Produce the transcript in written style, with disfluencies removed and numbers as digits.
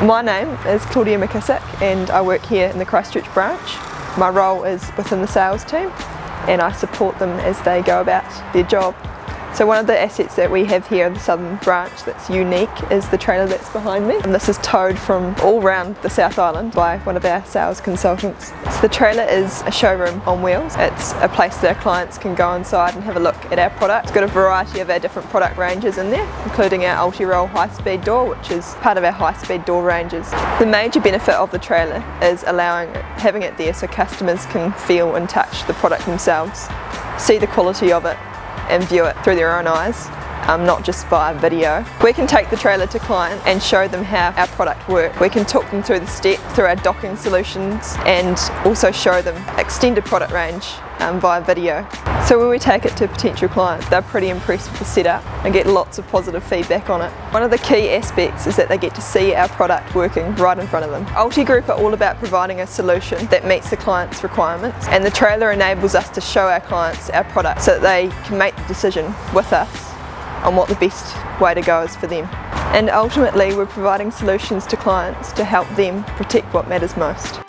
My name is Claudia McKissick and I work here in the Christchurch branch. My role is within the sales team and I support them as they go about their job. So one of the assets that we have here in the southern branch that's unique is the trailer that's behind me. And this is towed from all around the South Island by one of our sales consultants. So the trailer is a showroom on wheels. It's a place that our clients can go inside and have a look at our product. It's got a variety of our different product ranges in there, including our Ulti-Roll high-speed door, which is part of our high-speed door ranges. The major benefit of the trailer is having it there so customers can feel and touch the product themselves, see the quality of it, and view it through their own eyes, not just via video. We can take the trailer to client and show them how our product works. We can talk them through the steps through our docking solutions and also show them extended product range via video. So when we take it to potential clients, they're pretty impressed with the setup and get lots of positive feedback on it. One of the key aspects is that they get to see our product working right in front of them. Ulti Group are all about providing a solution that meets the client's requirements, and the trailer enables us to show our clients our product so that they can make the decision with us on what the best way to go is for them. And ultimately we're providing solutions to clients to help them protect what matters most.